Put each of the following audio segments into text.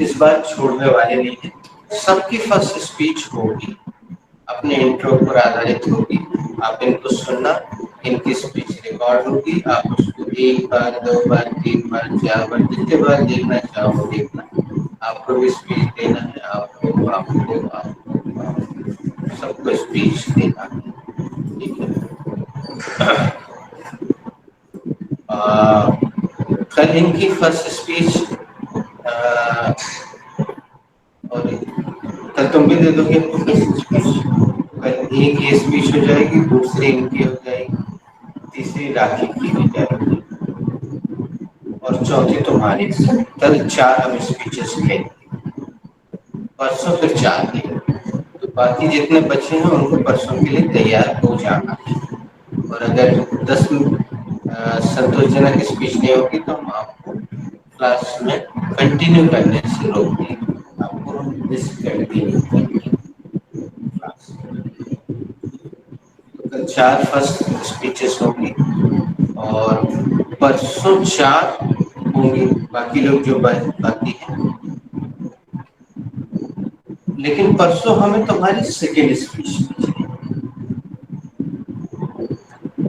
इस बार छोड़ने वाले नहीं है। सबकी फर्स्ट स्पीच होगी, अपने इंट्रो पर आधारित होगी। आप इनको सुनना, इनकी स्पीच रिकॉर्ड होगी, आप उसको 1 बार 2 बार 3 बार 4 बार जितने बार देखना चाहो देखना। आपको भी स्पीच देना है, आपको सबको स्पीच देना है, ठीक है। कल इनकी फर्स्ट स्पीच और कल तुम भी दे दोगे। कल एक ये स्पीच हो जाएगी, दूसरी इनकी हो जाएगी, तीसरी राखी की हो जाएगी और चौथी तुम्हारी। कल 4 हम स्पीचेस लेंगे, परसों फिर 4 लेंगे। तो बाकी जितने बच्चे हैं उनको परसों के लिए तैयार हो जाना है। और अगर 10 संतोषजनक स्पीच नहीं होगी तो हम आपको क्लास में कंटिन्यू करने से रोक देंगे, आपको हम डिसकंटिन्यू करेंगे क्लास। तो कल 4 फर्स्ट स्पीचेस होंगी और परसों 4 होंगी, बाकी लोग जो बाकी हैं। लेकिन परसों हमें तुम्हारी सेकेंड स्पीच,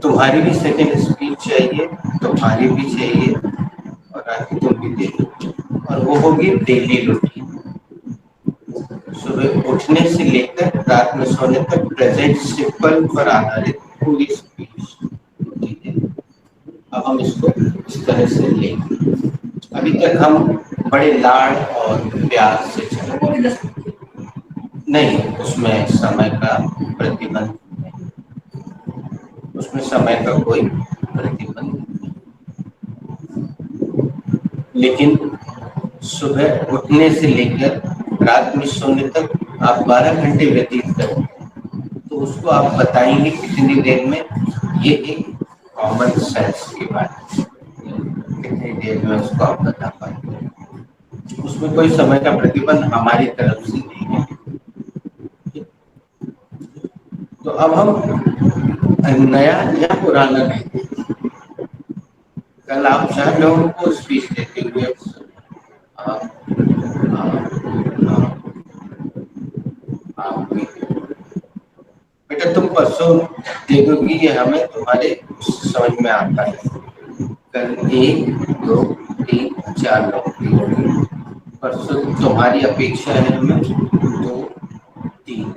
तुम्हारी भी सेकेंड स्पीच चाहिए, तुम्हारी भी चाहिए और आगे तुम भी दे दो। और वो होगी डेली रूटीन, सुबह उठने से लेकर रात में सोने तक प्रेजेंट सिंपल पर आधारित पूरी स्पीच, ठीक है। अब हम इसको इस तरह से लेंगे। अभी तक हम बड़े लाड और प्यार से चले, नहीं उसमें समय का प्रतिबंध, उसमें समय का कोई प्रतिबंध नहीं। लेकिन सुबह उठने से लेकर रात में सोने तक आप 12 घंटे व्यतीत करें तो उसको आप बताएंगे कितनी देर में, ये एक कॉमन सेंस की बात है, कितनी देर में उसको आप बता पाएंगे। उसमें कोई समय का प्रतिबंध हमारी तरफ से नहीं है। तो अब हम नया या पुराना नहीं, कल आप 4 लोगों को स्पीच देते हुए बेटा तुम परसों दे दोगी, ये हमें तुम्हारे समझ में आता है। कल 1 2 3 4 लोगों की होगी, परसों तुम्हारी अपेक्षा है हमें 2 3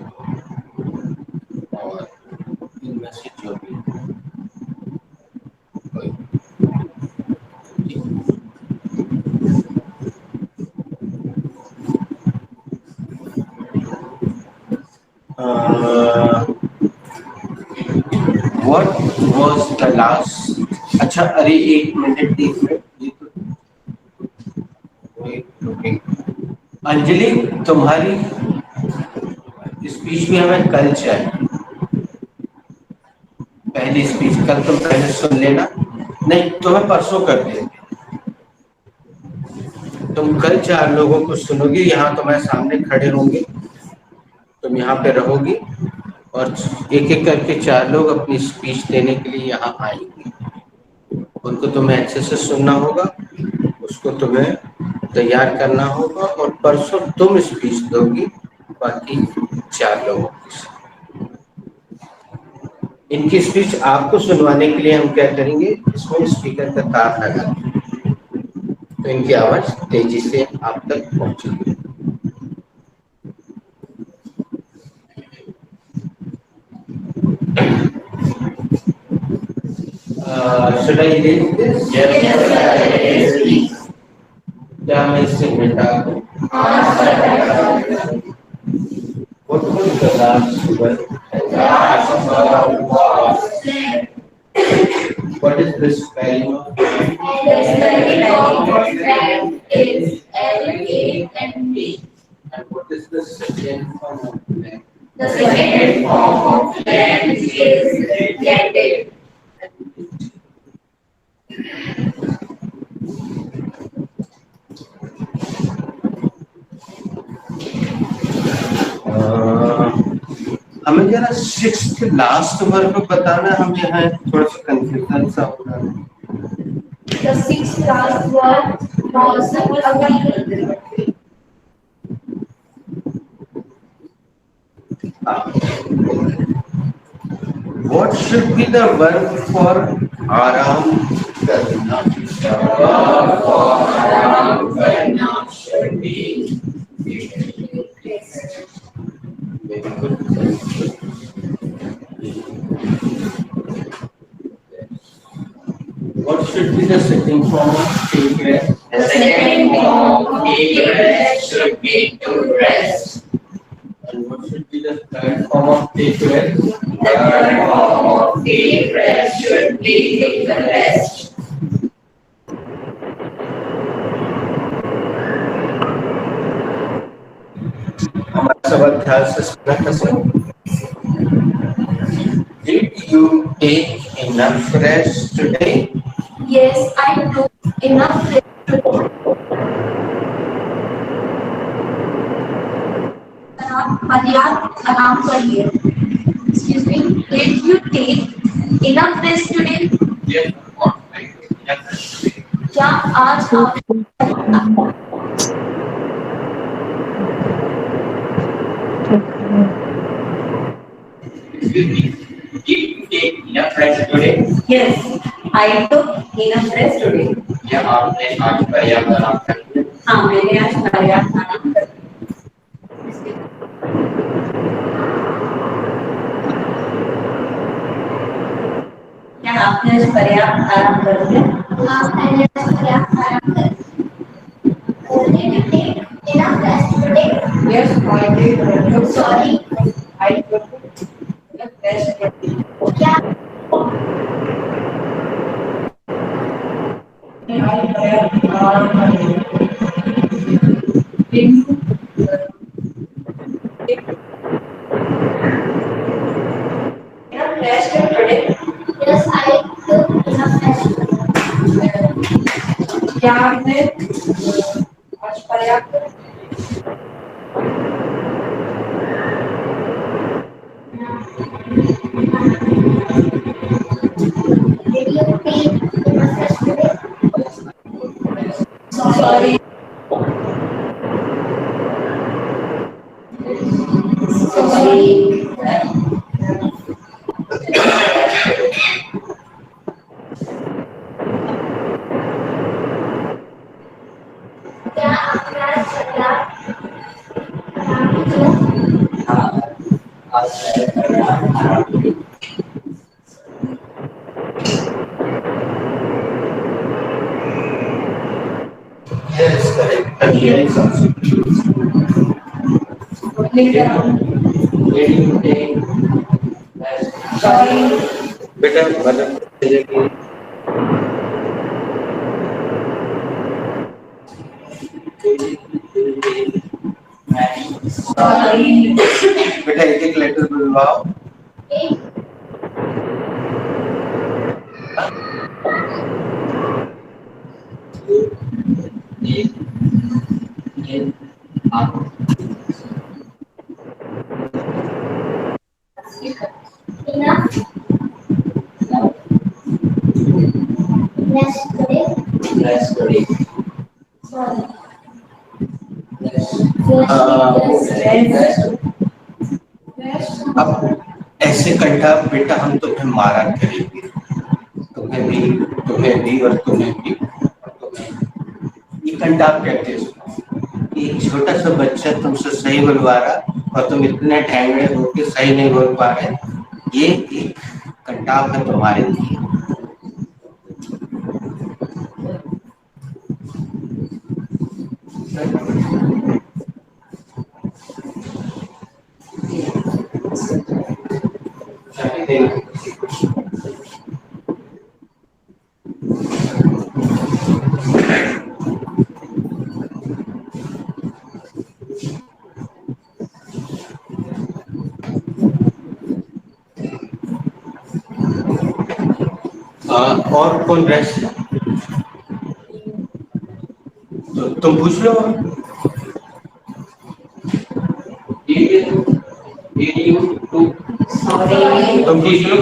और इनमें से जो भी What was the last? अच्छा अरे 1 मिनट अंजलि, तुम्हारी स्पीच भी हमें कल चाहिए, पहली स्पीच कल तुम पहले सुन लेना, नहीं तुम्हें परसों कर देंगे। तुम कल 4 लोगों को सुनोगी, यहाँ तुम्हारे सामने खड़े होंगे, तुम यहाँ पे रहोगी और एक एक करके 4 लोग अपनी स्पीच देने के लिए यहाँ आएंगे। उनको तुम्हें अच्छे से सुनना होगा, उसको तुम्हें तैयार करना होगा और परसों तुम स्पीच दोगी बाकी 4 लोगों की। इनकी स्पीच आपको सुनवाने के लिए हम क्या करेंगे, इसमें स्पीकर का तार लगा देंगे तो इनकी आवाज तेजी से आप तक पहुंचेगी। Should I read this? Yes. क्या मैं इससे बेटा what was the last word? What is the spelling of? The spelling of friend is LAND. And what is the second form of friend? The second form of friend is landed. हमें जरा 6th last वर्ग बताना, हम यहाँ थोड़ा सा confusion सा हो रहा है। The 6th last word was agreeable. What should be the verb for आराम करना? The verb for आराम करना should be very good. What should be the second form of take rest? The second form of take rest should be to rest. And what should be the third form of take rest? The third form of take rest should be take the rest. हमारा सवाल ध्यान से सुनना था sir. Did you take enough rest today? Yes, I took enough rest today. पर्याप्त आराम करिए. Excuse me. Did you take enough rest today? Yes. क्या आज आप Excuse me. Did you take enough rest today? Yes, I took enough rest today. क्या आपने आज पर्याप्त आराम कर लिया? हाँ, मैंने आज पर्याप्त आराम कर लिया. क्या आपने आज पर्याप्त आराम कर लिया? हाँ, मैंने आज पर्याप्त आराम कर लिया. Did you take enough rest today? Yes, I did. Sorry. I took enough rest today. क्या I पर्याप्त आराम कर लिया. enough rest today? Yes, I took enough rest. क्या आपने आज पर्याप्त Did you take enough rest today? Sorry. Sorry. क्या आपने आज पर्याप्त आराम किया? आज पर्याप्त आराम किया। Yes, correct. Again, it's also true. Did you take rest? Sorry. बेटा मतलब कि Sorry. बेटा एक letter बुलवाओ। Enough rest today? Rest today. Sorry. अब ऐसे कंठा बेटा हम तुम्हें मारा करेंगे, तुम्हें भी और तुम्हें भी। ये कंठा आप कहते हो एक छोटा सा बच्चा तुमसे सही बोलवा रहा और तुम इतने ठहरे हो के सही नहीं बोल पा रहे, ये एक कंटाप है तुम्हारे लिए। और कौन रेस्ट? तो तुम पूछ लो। Sorry. तुम पूछ लो।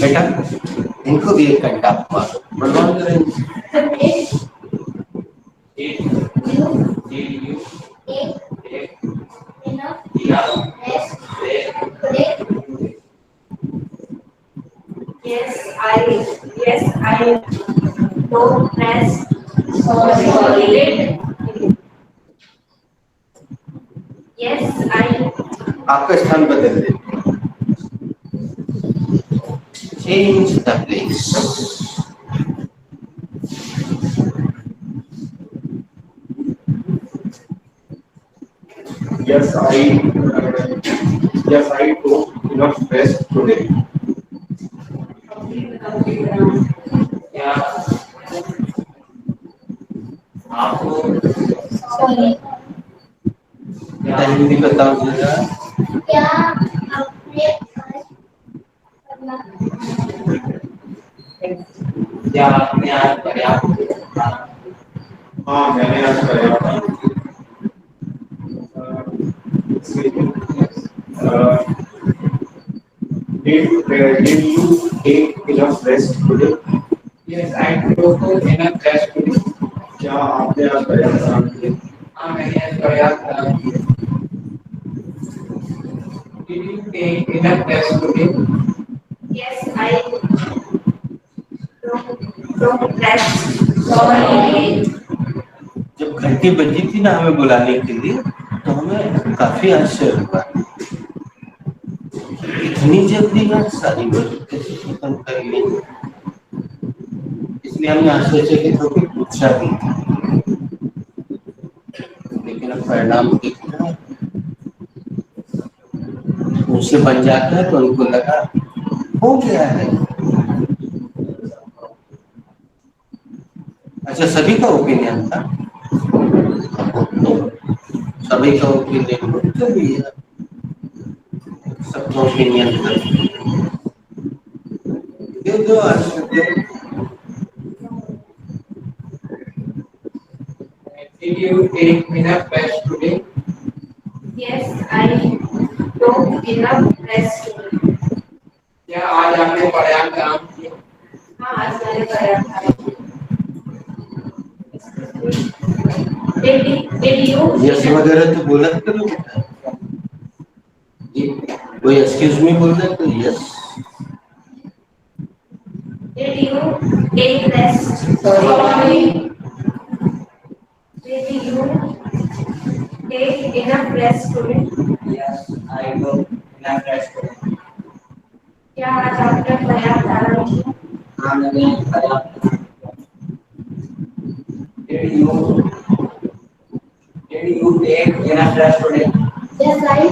बेटा इनको भी एक घंटा मारो, बलवान करें। Did you don't press solid. Yes, I आपका स्थान बदल दे, change the place. Yes, I took enough rest today. क्या आपको sorry. क्या हिंदी बताओ जरा। क्या आपने करना क्या आपने आज पर्याप्त था? हाँ, मैंने आज कराया था। Did you take enough rest today? Yes, I took enough rest today. क्या आपने आज पर्याप्त आराम किया? हाँ, मैंने आज पर्याप्त आराम किया। Did you take enough rest today? yes I don't press sorry. जब घंटी बजी थी ना हमें बुलाने के लिए, तो हमें काफी आश्चर्य हुआ, इतनी जल्दी आज सारी बात कैसे खत्म कर ली। इसलिए हमने आश्चर्यचकित होकर पूछा भी था, लेकिन अब परिणाम देखना उनसे बन जाता है तो उनको लगा हो गया है। अच्छा, सभी का ओपिनियन था, सभी का ओपिनियन तो भी है, सबका ओपिनियन था। दे दो आश्चर्य। Did you take enough rest today? Yes, I took enough rest today. क्या आज आपने पर्याप्त आराम किया? हाँ, आज मैंने पर्याप्त आराम किया। Did you? यस वगैरह तो बोला करो बेटा, कोई एक्सक्यूज मी बोल रहा है तो yes. Did you take rest? Sorry. Did you take enough rest today? Yes, I took enough rest today. क्या आज आपने पर्याप्त आराम किया? हाँ, मैंने पर्याप्त आराम किया। Did you take enough rest today? Yes, I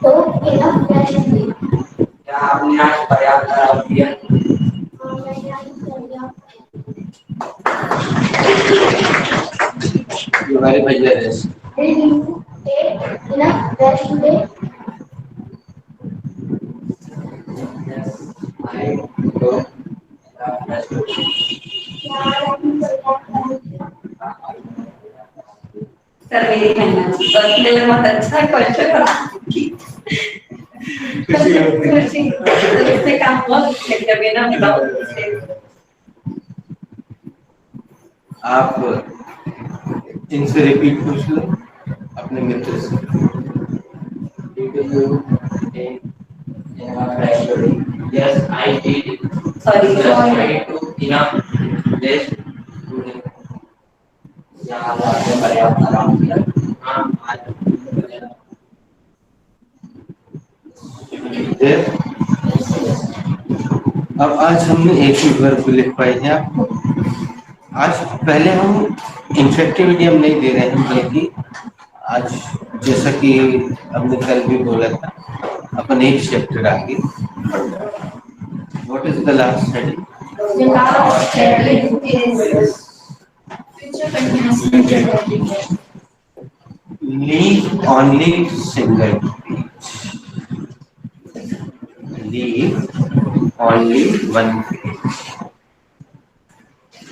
took enough rest today. क्या आपने आज पर्याप्त आराम किया? हाँ, मैंने आज पर्याप्त हमारे भैया rest. Did you take enough rest today? Yes, I took enough rest today. क्या आज आपने पर्याप्त आराम किया? सर मेरी बहन बर्थडे में बहुत अच्छा क्वेश्चन रहा खुशी उससे काम बहुत लेकिन अभी ना बताओ आप इनसे रिपीट पूछ लो अपने मित्र से। Did you take enough rest today? Yes, I did. Sorry. Yes, I took enough rest today. क्या आज आपने पर्याप्त आराम किया? हाँ, आज पर्याप्त। अब आज हमने एक ही वर्ब लिख पाए हैं आपको। आज पहले हम इंफेक्टिव इडियम नहीं दे रहे हैं, बल्कि आज जैसा कि हमने कल भी बोला था अपन एक चैप्टर आगे बढ़ रहे हैं। What is the last study? The last study is future continuous. Leave only single page. Leave only one page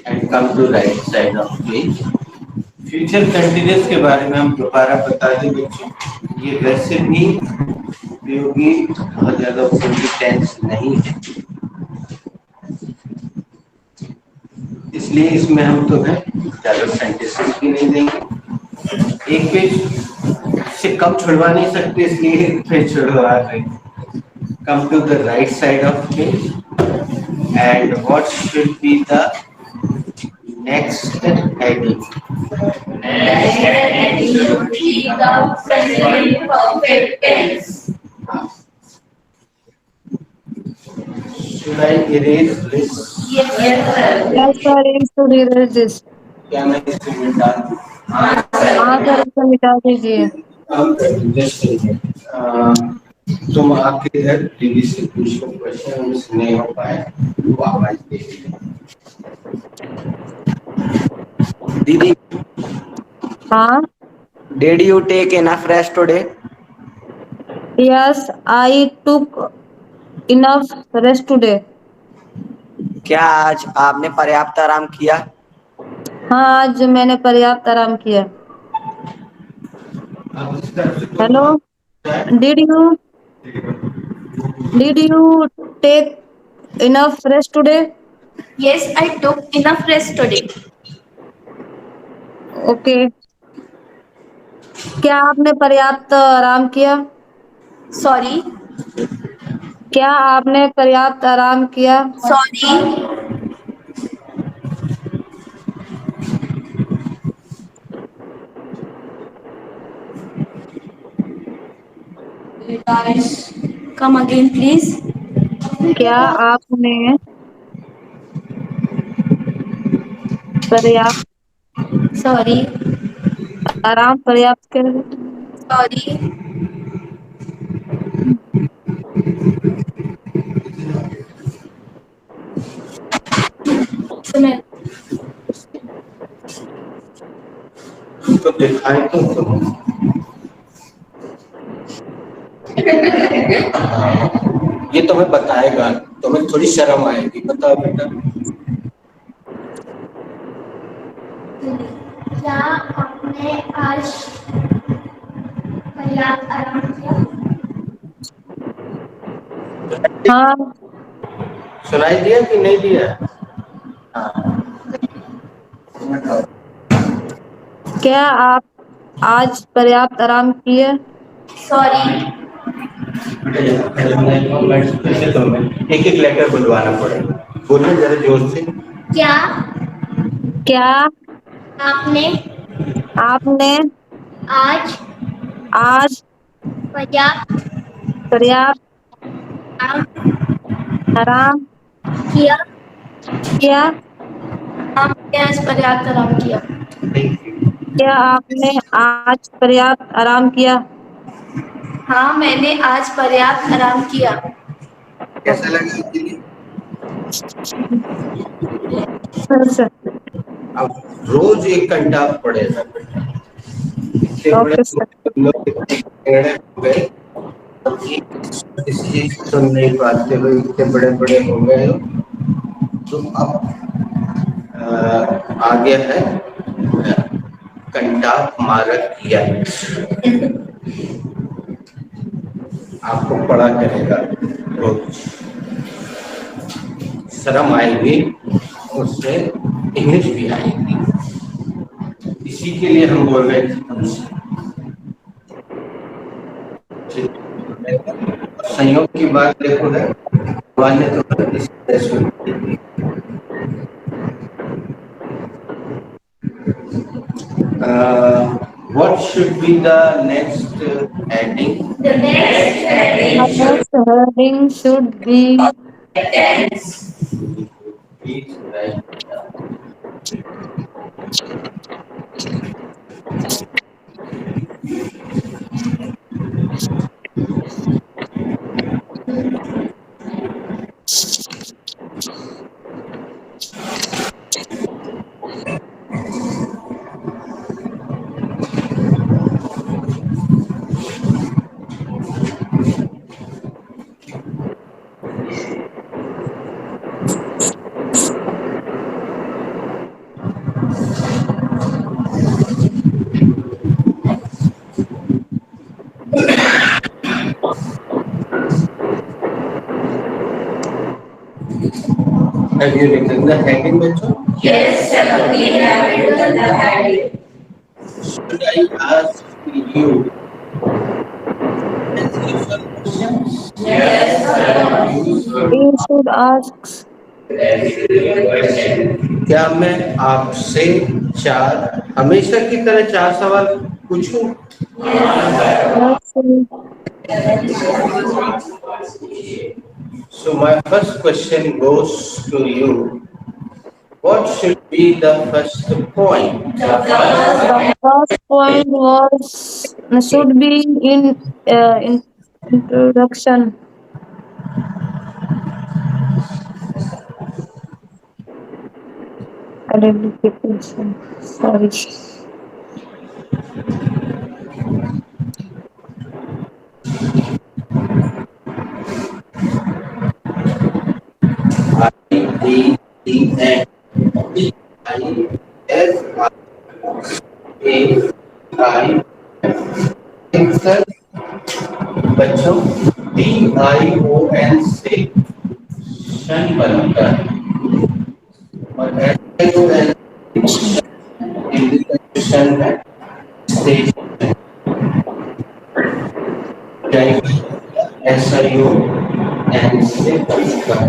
and come to right side of page. Future continuous के बारे में हम दोबारा बता दें बच्चों, ये वैसे भी उपयोगी बहुत ज्यादा उपयोगी टेंस नहीं है, इसलिए इसमें हम तो है ज्यादा सेंटेंसेस भी नहीं देंगे। एक पेज से कम छुड़वा नहीं सकते, इसलिए एक पेज छुड़वा रहे हैं। Come to the right side of page And what should be the next heading? Next heading should be the present perfect tense. Should I erase this? Yes, sir. Yes, sir, you should erase this. क्या मैं इसे मिटा दूं? हाँ sir, इसे मिटा दीजिए। अब जस्ट तुम आपके इधर दीदी से पूछो क्वेश्चन, मिस नहीं हो पाए तो आवाज दे दीदी, हाँ। did you take enough rest today? Yes, I took enough rest today. क्या आज आपने पर्याप्त आराम किया? हाँ, आज मैंने पर्याप्त आराम किया। अब इस तरफ से hello, did you take enough rest today? Yes, I took enough rest today. Okay. क्या आपने पर्याप्त आराम किया? Sorry. क्या आपने पर्याप्त आराम किया? Sorry. Guys, come again, please. क्या आपने पर्याप्त Sorry. आराम पर्याप्त कर? Sorry. सुने तो दिखाए तो तुम ये तुम्हें बताएगा, तुम्हें थोड़ी शर्म आएगी। बताओ बेटा, क्या आपने आज पर्याप्त आराम किया? हाँ। सुनाई दिया कि नहीं दिया? क्या आप आज पर्याप्त आराम किए? Sorry. एक एक लेटर बुलवाना पड़ेगा। बोलिए जरा जोर से। क्या आपने आपने आज आज पर्याप्त पर्याप्त आराम किया? किया? आपने आज पर्याप्त आराम किया? क्या आपने आज पर्याप्त आराम किया? हाँ, मैंने आज पर्याप्त आराम किया। कैसा लगा दीदी? सर अब रोज 1 घंटा पढ़ेगा बेटा। इतने बड़े ओके सर। हो गए, किसी सुन नहीं पाते हो, इतने बड़े बड़े हो गए हो, तो अब आगे है कंटा मारक यंत्र। आपको पढ़ा करेगा, रोज शर्म आएगी, उससे इंग्लिश भी आएगी। इसी के लिए हम बोल रहे थे तुमसे। संयोग की बात देखो है, भगवान ने तो इस तरह से what should be the next heading? The next heading Our next heading should be tense. Please write it down. Have you written the heading, bachcho? Yes, sir, we have written the heading. Should I ask you as usual questions? Yes, sir. you should ask क्या मैं आपसे हमेशा की तरह 4 सवाल पूछूं? So my first question goes to you. What should be the first point? The first point was should be in introduction. Identification. Sorry. I D E N D I S A I Sir बच्चों DION से शन बनकर और SION indication है station SION से बनकर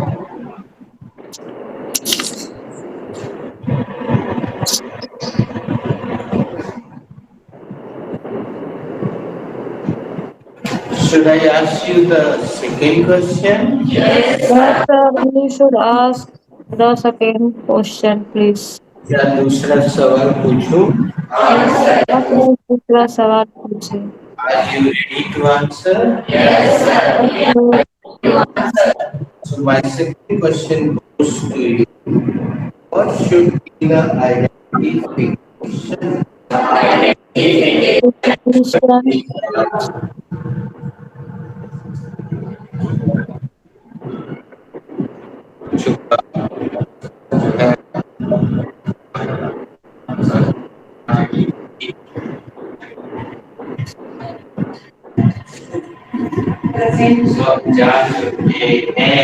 Should I ask you the second question? Yes, sir. You should ask the second question, please. क्या दूसरा सवाल पूछूं? अपने दूसरा सवाल पूछिए. Are you ready to answer? Okay. So my second question goes to you. What should be the identification? चुका है सब जा चुके हैं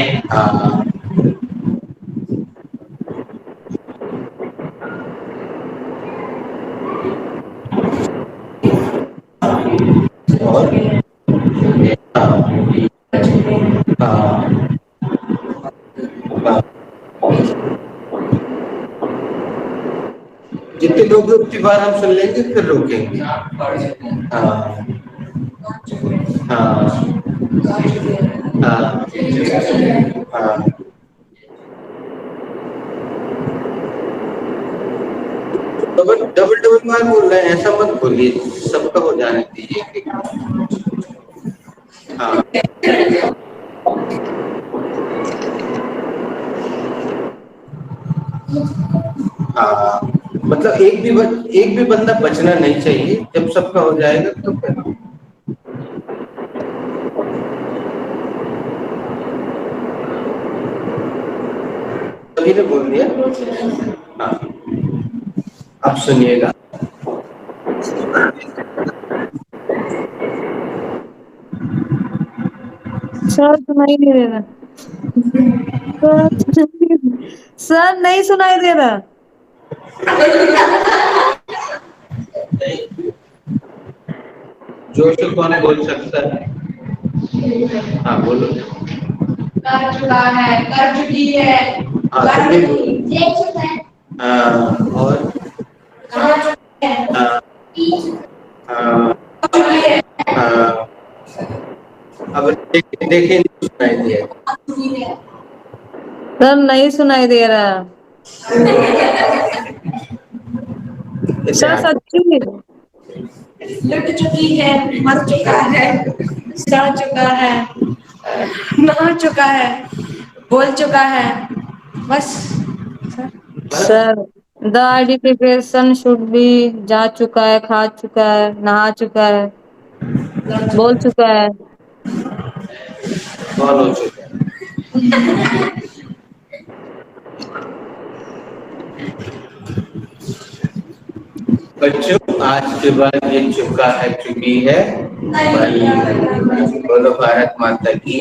और जितने लोग उतनी बार हम सुन लेंगे फिर रोकेंगे. हाँ हाँ हाँ हाँ डबल डबल डबल मार बोल रहे हैं, ऐसा मत बोलिए, सबका हो जाने दीजिए. हाँ हाँ मतलब एक भी बंदा बचना नहीं चाहिए. जब सबका हो जाएगा तो फिर सभी ने बोल दिया. हाँ अब सुनिएगा. सर सुनाई नहीं दे रहा. सर नहीं सुनाई दे रहा. जोर से कौन बोल सकता है? हाँ बोलो. कर चुका है, कर चुकी है, कर चुकी, देख चुका है, हाँ और कहा चुका है, हाँ हाँ चुकी है, हाँ. अब देखिए नहीं सुनाई दिया. चुकी है, सर नहीं सुनाई दे रहा. सर सच्ची लुट चुकी है, मर चुका है, जा चुका है, नहा चुका है, बोल चुका है, बस. Sir the identification should be जा चुका है, खा चुका है, नहा चुका है, बोल चुका है. कौन हो चुका है? बच्चों आज के बाद ये चुका है, चुकी है. बोलो भारत माता की.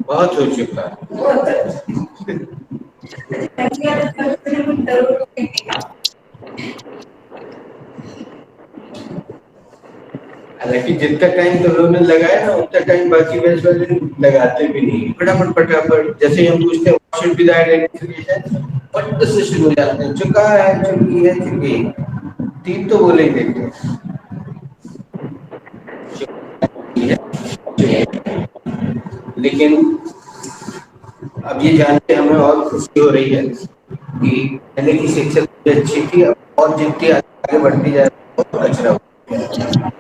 बहुत हो चुका है. कि जितना टाइम तुम लोगों ने लगाया ना उतना टाइम बाकी बैच वाले लगाते भी नहीं। फटाफट फटाफट जैसे ही हम पूछते हैं what should be the identification, फट से शुरू हो जाते हैं, चुका है, चुकी है, चुकी। 3 तो बोले ही देते हैं। लेकिन अब ये जान के हमें और खुशी हो रही है कि पहले की शिक्षा अच्छी थी, अब और जितनी आगे बढ़ती जा रही है और कचरा हो गया।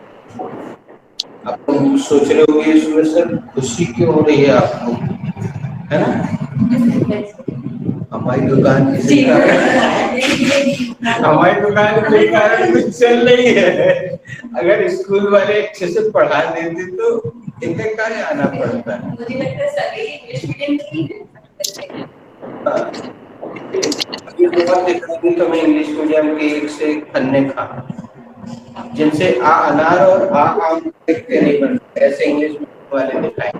आप तुम सोच रहे होगे इसमें सर खुशी क्यों हो रही है आपको, है ना? हमारी दुकान किसी हमारी दुकान के कारण कुछ चल रही है। अगर स्कूल वाले अच्छे से पढ़ा देते तो इन्हें कहाँ आना पड़ता है। मुझे लगता है सभी इंग्लिश मीडियम की है। ये बहुत देखा तो मैं इंग्लिश मीडियम के एक से खन्ने खा जिनसे आ अनार और आ आम देखते नहीं बनते, ऐसे इंग्लिश मीडियम वाले दिखाए।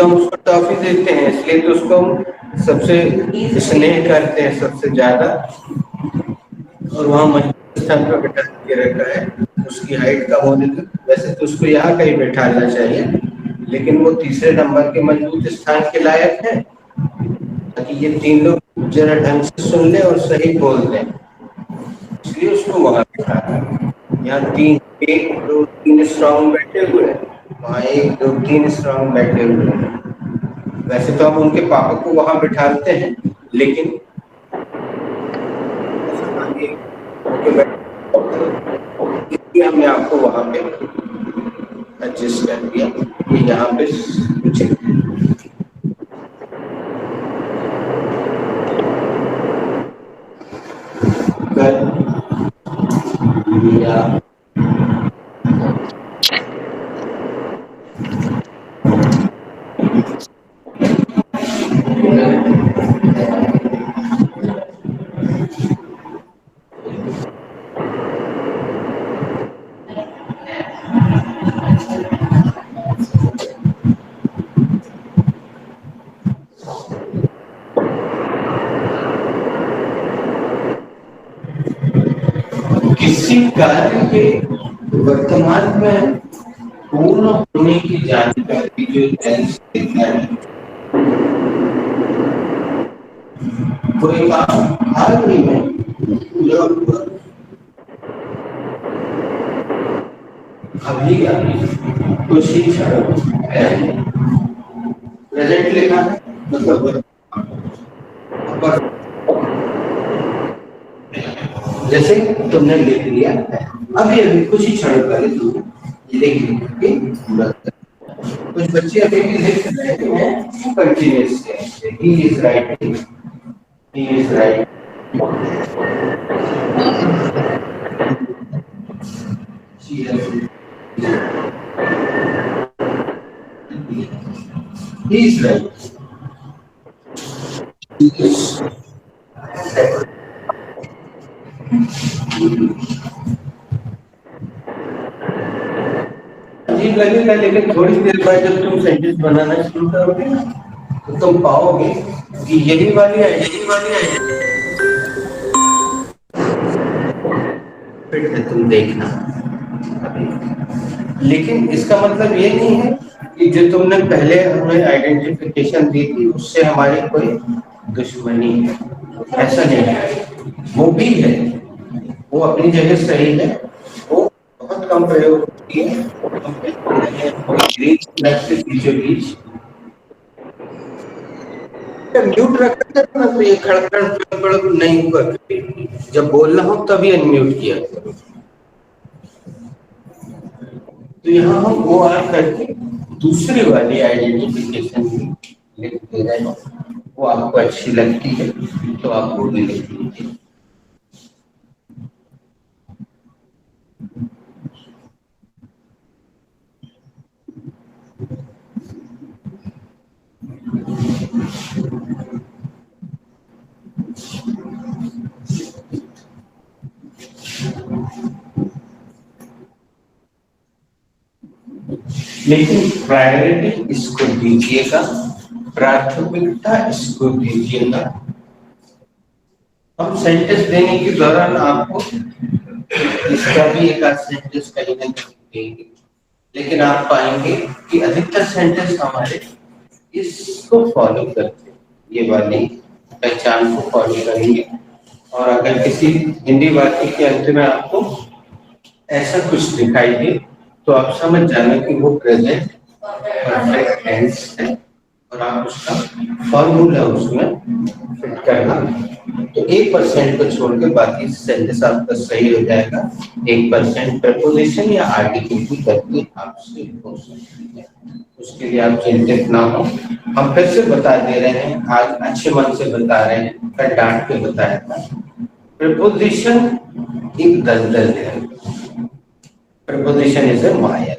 हम उसको टॉफी देते हैं इसलिए तो उसको हम सबसे स्नेह करते हैं सबसे ज्यादा, और वहाँ मजबूत स्थान पर बैठा के रखा है। उसकी हाइट कम होने तक वैसे तो उसको यहाँ कहीं बैठाना चाहिए, लेकिन वो तीसरे नंबर के मजबूत स्थान के लायक है ताकि ये 3 लोग जरा ढंग से सुन ले और सही बोल दें, इसलिए उसको वहां बैठा है। यहाँ 1 2 3 स्ट्रॉन्ग बैठे हुए हैं, वहाँ 1 2 3 स्ट्रॉन्ग बैठे हुए हैं। वैसे तो हम उनके पापा को वहां बिठाते हैं, लेकिन इसलिए हमने आपको वहां पे एडजस्ट कर दिया कि यहाँ पे कुछ या किसी कार्य के वर्तमान में पूर्ण होने की जानकारी जो देता है, कोई काम हाल ही में अभी कुछ ही प्रेजेंट लिखा है मतलब जैसे तुमने लिख लिया अभी अभी कुछ ही क्षण पहले तू कुछ बच्चे अभी भी लिख रहे हैं continuously he is writing he is right he is right अजीब लगेगा, लेकिन थोड़ी देर बाद जब तुम सेंटेंस बनाना शुरू करोगे ना तो तुम पाओगे कि यही वाली है फिर है, तुम देखना। लेकिन इसका मतलब ये नहीं है कि जो तुमने पहले हमें आइडेंटिफिकेशन दी थी उससे हमारी कोई दुश्मनी है, ऐसा नहीं है। वो भी है, वो अपनी जगह सही है, वो बहुत कम प्रयोग होती है। म्यूट रखा था तो ये खड़खड़ नहीं हुआ, जब बोलना हो तभी अनम्यूट किया करो। तो यहाँ हम वो आर करके दूसरी वाली आइडेंटिफिकेशन लिख दे रहे हैं, वो आपको अच्छी लगती है तो आप वो भी लिख लीजिए। लेकिन प्रायोरिटी इसको दीजिएगा, प्राथमिकता इसको दीजिएगा। हम सेंटेंस देने के दौरान आपको इसका भी एक आध सेंटेंस कहीं ना कहीं देंगे, लेकिन आप पाएंगे कि अधिकतर सेंटेंस हमारे इसको फॉलो करते हैं, ये वाली पहचान को फॉलो करेंगे। और अगर किसी हिंदी वाक्य के अंत में आपको ऐसा कुछ दिखाई दे तो आप समझ जाना कि वो प्रेजेंट परफेक्ट टेंस है और आप उसका फॉर्मूला उसमें फिट करना। तो 1% को छोड़ के बाकी सेंटेंस आपका सही हो जाएगा। 1% प्रपोजिशन या आर्टिकल की गलती आपसे हो सकती है, उसके लिए आप चिंतित ना हो। हम फिर से बता दे रहे हैं, आज अच्छे मन से बता रहे हैं, कल डांट के बताया था। प्रपोजिशन एक दलदल है, प्रपोजिशन इज अ माया,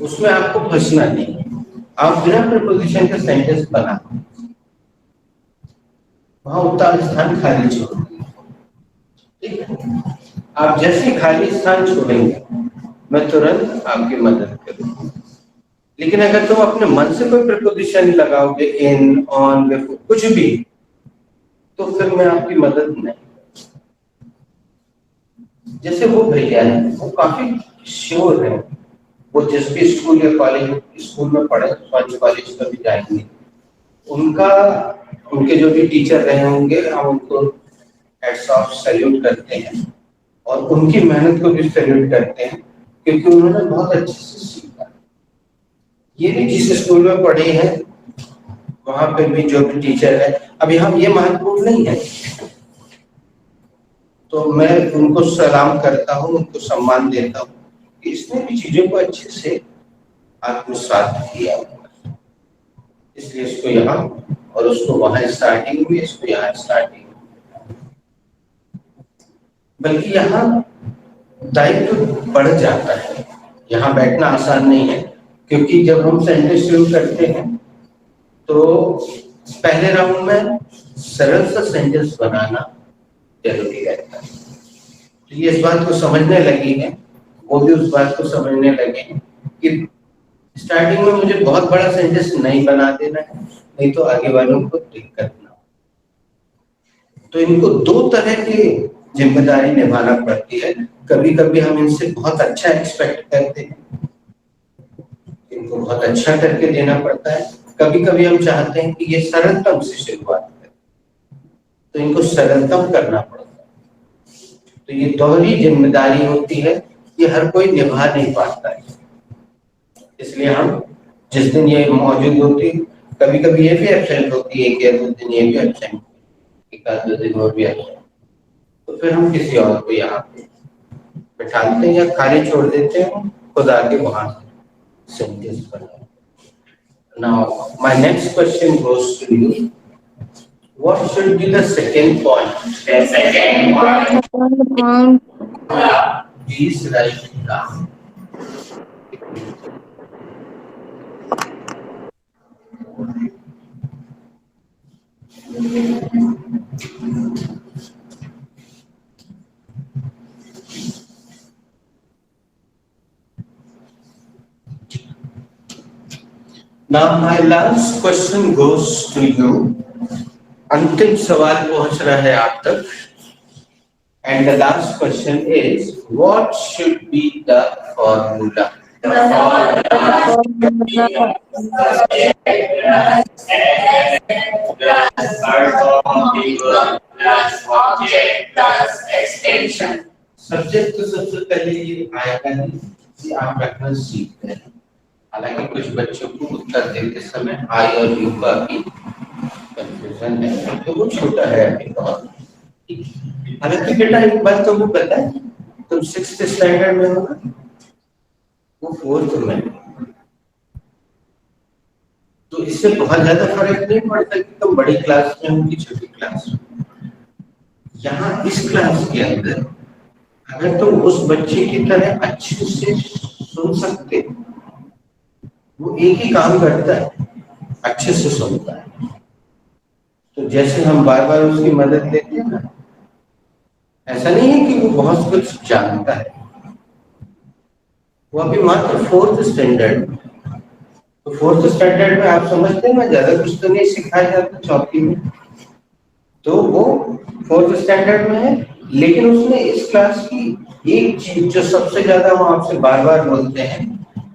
उसमें आपको फंसना नहीं। आप बिना प्रपोजिशन का सेंटेंस बना, वहां उतना स्थान खाली छोड़ेंगे, ठीक है? आप जैसे खाली स्थान छोड़ेंगे मैं तुरंत आपकी मदद करूंगा। लेकिन अगर तुम अपने मन से कोई प्रपोजिशन लगाओगे, इन, ऑन, बिफोर, कुछ भी, तो फिर मैं आपकी मदद नहीं। जैसे वो भैया है, वो काफी श्योर है, वो जिस भी स्कूल या कॉलेज स्कूल में पढ़े, कॉलेज का भी जाएंगे, उनके जो भी टीचर रहे होंगे हम उनको हेड्स ऑफ सैल्यूट करते हैं और उनकी मेहनत को भी सैल्यूट करते हैं, क्योंकि उन्होंने बहुत अच्छे से सीखा। ये भी जिस स्कूल में पढ़े हैं वहां पे भी जो भी टीचर है, अभी हम ये महत्वपूर्ण नहीं है, तो मैं उनको सलाम करता हूँ, उनको सम्मान देता हूँ कि इसने भी चीजों को अच्छे से आत्मसात किया, इसलिए इसको यहाँ और उसको वहां स्टार्टिंग में, इसको यहाँ स्टार्टिंग में। बल्कि यहाँ दायित्व बढ़ जाता है, यहाँ बैठना आसान नहीं है, क्योंकि जब हम सेंटेंस शुरू करते हैं तो पहले राउंड में सरल सा सेंटेंस बनाना जरूरी रहता है। तो ये इस बात को समझने लगी है, वो भी उस बात को समझने लगे हैं कि स्टार्टिंग में मुझे बहुत बड़ा सेंटेंस नहीं बना देना है, नहीं तो आगे वालों को दिक्कत ना हो। तो इनको दो तरह की जिम्मेदारी निभाना पड़ती है। कभी कभी हम इनसे बहुत अच्छा एक्सपेक्ट करते हैं, इनको बहुत अच्छा करके देना पड़ता है। कभी कभी हम चाहते हैं कि ये सरलतम से शुरुआत करें, तो इनको सरलतम करना पड़ता है। तो ये दोहरी जिम्मेदारी होती है, ये हर कोई निभा नहीं पाता है। इसलिए हम जिस दिन ये मौजूद होती, कभी कभी ये भी एब्सेंट होती है, एक या दो दिन ये भी एब्सेंट, एक आध दो दिन वो भी एब्सेंट, तो फिर हम किसी और को यहाँ पे बैठाते हैं या खाली छोड़ देते हैं, खुद आके वहां सेंटेंस बनाए। Now, my next question goes to you. What should be the second point? The second point. Please write it down. Now my last question goes to you. अंतिम सवाल पहुंच रहा है आप तक. And the last question is, what should be the formula? Subject तो सबसे पहले ये आएगा नहीं कि आप रखना सीखते हैं. हालांकि कुछ बच्चों को उत्तर देते समय आई और यू का भी कंफ्यूजन है, तो वो छोटा है अभी बहुत. हालांकि बेटा एक बात तो वो पता है, तुम 6th स्टैंडर्ड में हो ना, वो 4th में, तो इससे बहुत ज्यादा फर्क नहीं पड़ता कि तुम बड़ी क्लास में हो कि छोटी क्लास में. यहाँ इस क्लास के अंदर अगर तुम उस बच्चे की तरह अच्छे से सुन सकते, वो एक ही काम करता है, अच्छे से सुनता है. तो जैसे हम बार बार उसकी मदद लेते हैं ना, ऐसा नहीं है कि वो बहुत कुछ जानता है. वो अभी मात्र 4th स्टैंडर्ड, तो 4th स्टैंडर्ड में आप समझते हैं ना, ज्यादा कुछ तो नहीं सिखाया जाता चौथी में. तो वो 4th स्टैंडर्ड में है, लेकिन उसने इस क्लास की एक चीज जो सबसे ज्यादा हम आपसे बार बार बोलते हैं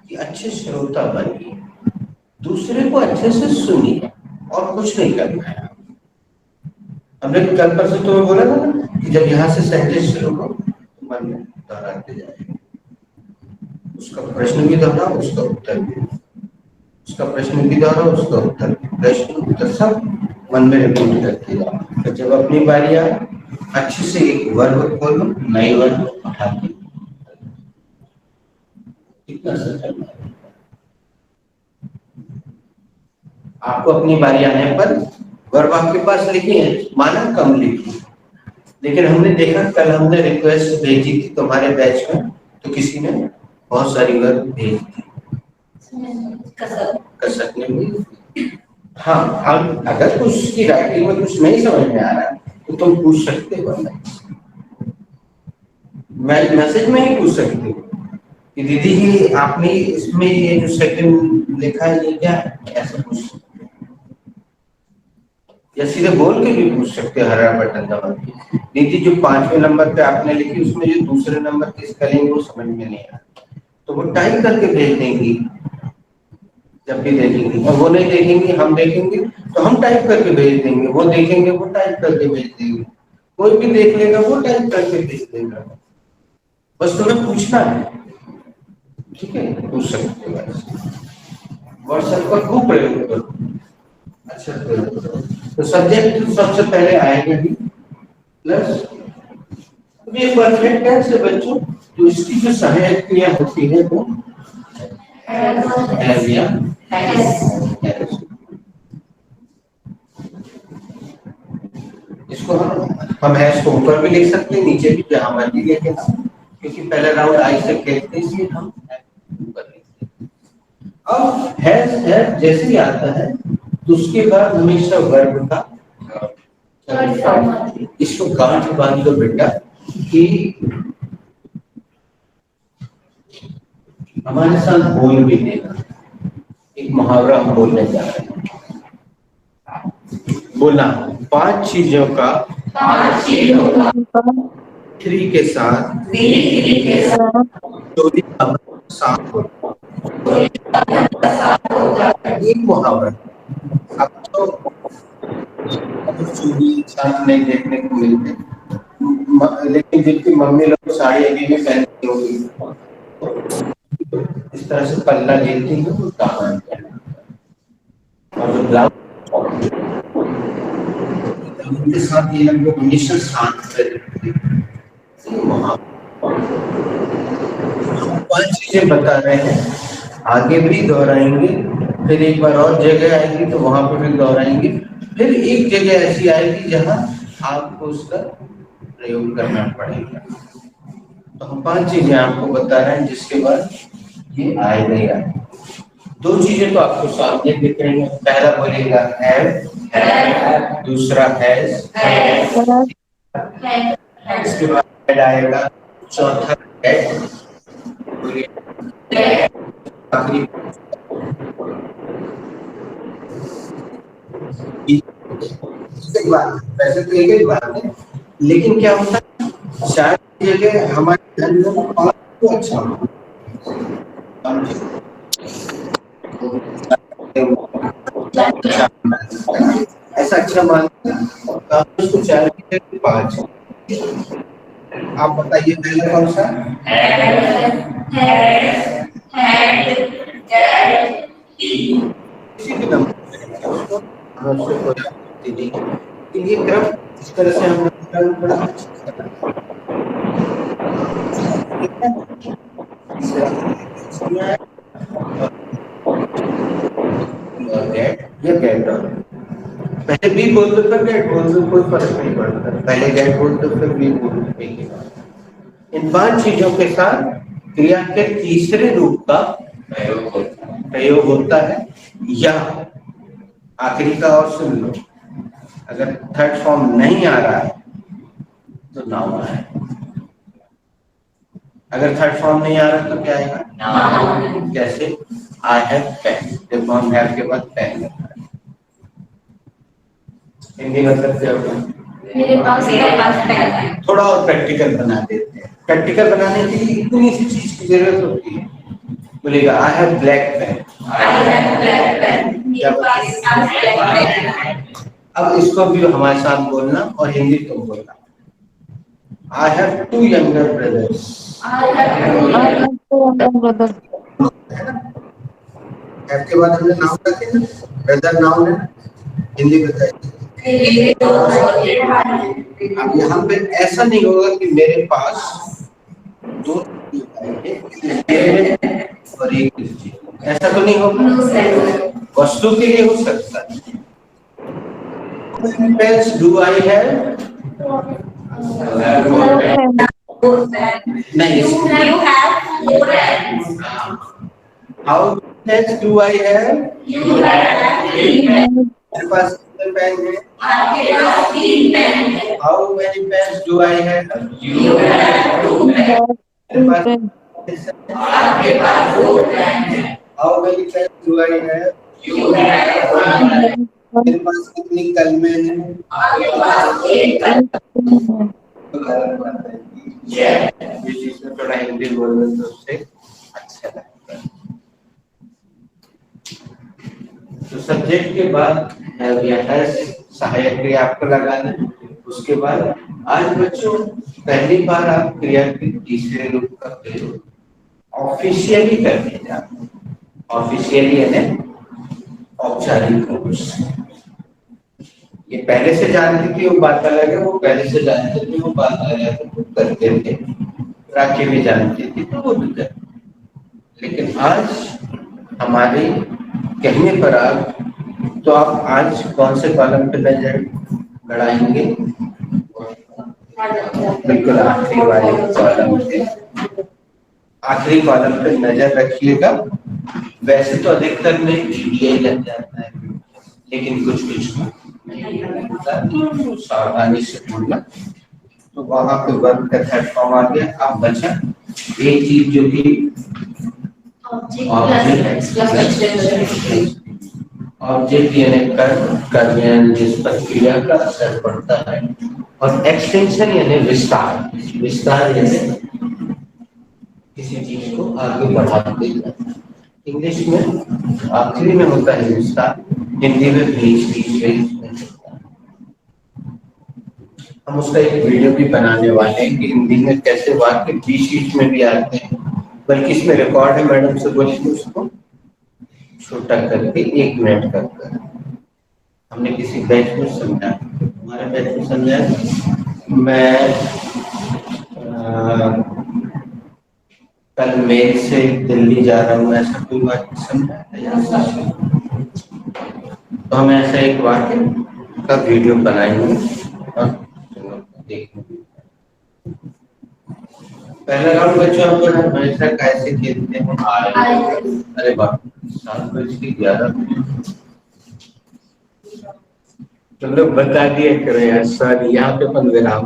कि अच्छे श्रोता बनिए, दूसरे को अच्छे से सुनिए और कुछ नहीं करना है। हमने कल परसों तुम्हें बोला था ना कि जब यहाँ से सेंटेंस शुरू हो तो मन में दोहराते जाए, उसका प्रश्न भी दोहराओ, उसका उत्तर भी, उसका प्रश्न भी दोहराओ, उसका उत्तर भी, प्रश्न उत्तर सब मन में रिपीट करते जाओ। तो जब अपनी बारी आए अच्छे से एक वर्ग खोलो, नए वर्ग उठा के कितना सा चलना है। आपको अपनी बारी आने पर वर्ब आपके पास लिखी है, माना कम लिखी, लेकिन हमने देखा कल हमने रिक्वेस्ट भेजी थी तुम्हारे बैच में तो किसी ने बहुत सारी वर्ब भेज दी, कसक ने भी। हाँ, अब अगर उसकी राइटिंग में कुछ नहीं समझ में आ रहा तो तुम पूछ सकते हो, मैसेज में ही पूछ सकते हो कि दीदी जी आपने इसमें ये जो सेकंड लिखा है ये क्या है, ऐसा पूछ सकते हो, या सीधे बोल के भी पूछ सकते हो हरा बटन दबा के, दीदी जो 5वें नंबर पे आपने लिखी उसमें जो दूसरे नंबर की स्पेलिंग वो समझ में नहीं आ रहा, तो वो टाइप करके भेज देंगी जब भी देखेंगे, और वो नहीं देखेंगे हम देखेंगे तो हम टाइप करके भेज देंगे, वो देखेंगे वो टाइप करके भेज देंगे, कोई भी देख लेगा वो टाइप करके भेज देगा, बस तुम्हें पूछना है। ठीक है, पूछ सकते हो, व्हाट्सएप का खूब प्रयोग करो, अच्छा प्रयोग करो। तो सब्जेक्ट सबसे पहले आएगा ही प्लस, ये परफेक्ट टेंस है बच्चों, तो इसकी जो सहायक क्रिया होती है वो हैव या हैज। इसको हम हैज को ऊपर भी लिख सकते हैं, नीचे भी, जहां मर्जी लिखें, क्योंकि पहला राउंड आई से खेलते हैं इसलिए हम ऊपर लिखते हैं। अब हैज जैसे ही आता है तो उसके बाद हमेशा वर्ब का इसको गांठ बांध दो बेटा कि हमारे साथ बोल भी देना। एक मुहावरा हम बोलने जा रहे हैं, बोला 5 चीजों का थ्री के साथ चोरी का साथ एक मुहावरा। अब तो चोरी साथ नहीं देखने को मिलते, लेकिन जिनकी मम्मी लोग साड़ी अभी भी पहनती होगी इस तरह से पल्ला लेती है तो दामन, और जो ब्लाउज उनके साथ ये हम लोग हमेशा साथ रहते हैं। 5 चीजें बता रहे हैं, आगे भी दोहराएंगे, फिर एक बार और जगह आएगी तो वहां पर भी दोहराएंगे, फिर एक जगह ऐसी आएगी जहां आपको उसका प्रयोग करना पड़ेगा। तो हम 5 चीजें आपको बता रहे हैं जिसके बाद ये आएगा ही आएगा। 2 चीजें तो आपको सामने दिख रही हैं, पहला बोलेगा हैव, दूसरा हैज, इसके बाद हैड आएगा, चौथा हैड, आखिरी वैसे तो एक ही बात है, लेकिन क्या होता है शायद जगह हमारे घर में तो अच्छा हो, ऐसा अच्छा मानते हैं उसको 4 की जगह 5। आप बताइए पहला कौन सा किसी भी नंबर ये क्रम इस तरह से हम बड़ा गेट पहले बी बोल दो फिर गेट बोल दो, कोई फर्क नहीं पड़ता, पहले गेट बोल दो फिर बी बोल दो। इन 5 चीजों के साथ क्रिया के तीसरे रूप का प्रयोग होता है, या आखिरी का और सुन लो, अगर थर्ड फॉर्म नहीं आ रहा है तो नाउन है, अगर थर्ड फॉर्म नहीं आ रहा तो क्या आएगा नाउन। जैसे आई हैव पेन, जब हम हैव के बाद पेन, हिंदी मतलब क्या होगा मेरे पास पेन है। थोड़ा और प्रैक्टिकल बना देते हैं। प्रैक्टिकल बनाने के लिए इतनी सी चीज की जरूरत होती है। बोलेगा आई हैव ब्लैक पेन। मेरे पास ब्लैक पेन है। अब इसको भी हमारे साथ बोलना और हिंदी तुम बोलना। I have 2 younger brothers. के बाद हमने नाम रखे ना, ब्रदर नाउन है, हिंदी बताइए। अब यहाँ पे ऐसा नहीं होगा कि मेरे पास 2 और एक स्त्री, ऐसा तो नहीं होगा। वस्तु के लिए हो सकता है। Pens do I have? नहीं। How pens do I have? मेरे पास कितने पेन हैं? How many pens do I have? How many pens do I have? मेरे पास कितनी कलमें हैं? इसमें थोड़ा हिंदी बोलने तो उससे अच्छा लगता है। तो सब्जेक्ट के बाद हैव या हैज सहायक क्रिया आपको लगाना है। उसके बाद आज बच्चों पहली बार आप क्रिया के तीसरे रूप का प्रयोग ऑफिशियली करने जा रहे हैं। ऑफिशियली यानी औपचारिक रूप से। ये पहले से जानते थे वो बात अलग है, वो पहले से जानते थे वो बात अलग है, तो करते थे। राखी भी जानती थी तो वो भी करते। लेकिन आज हमारे कहने पर आप तो आप आज कौन से कॉलम पे नजर गड़ाएंगे? बिल्कुल आखिरी वाले कॉलम पे, आखिरी कॉलम पे नजर रखिएगा। वैसे तो अधिकतर में ये लग जाता है, लेकिन कुछ तो सावधानी से बोलना। तो वहां पे वर्ब का थर्ड फॉर्म आ गया। आप बचा एक चीज जो कि ऑब्जेक्ट यानी कर्म यानी जिस पर क्रिया का असर पड़ता है, और एक्सटेंशन यानी विस्तार। विस्तार यानी किसी चीज को आगे बढ़ा देना। इंग्लिश में आखिरी में होता है विस्तार, हिंदी में बीच में। हम उसका एक वीडियो भी बनाने वाले हैं कि हिंदी में कैसे वाक्य बीच में भी आते हैं। बल्कि इसमें रिकॉर्ड है, मैडम से बोलिए उसको छोटा करके 1 मिनट कर। हमने किसी बैच में समझा, हमारे बैच में समझा। मैं कल मेल से दिल्ली जा रहा हूँ, ऐसा कोई वाक्य समझा है? तो हम ऐसा एक वाक्य का वीडियो बनाएंगे और देखेंगे। पहला राउंड बच्चों हम हमेशा कैसे खेलते हैं? अरे बाप, 7:11 तुम लोग बता दिए करो यार सर, यहाँ पे अपन विराम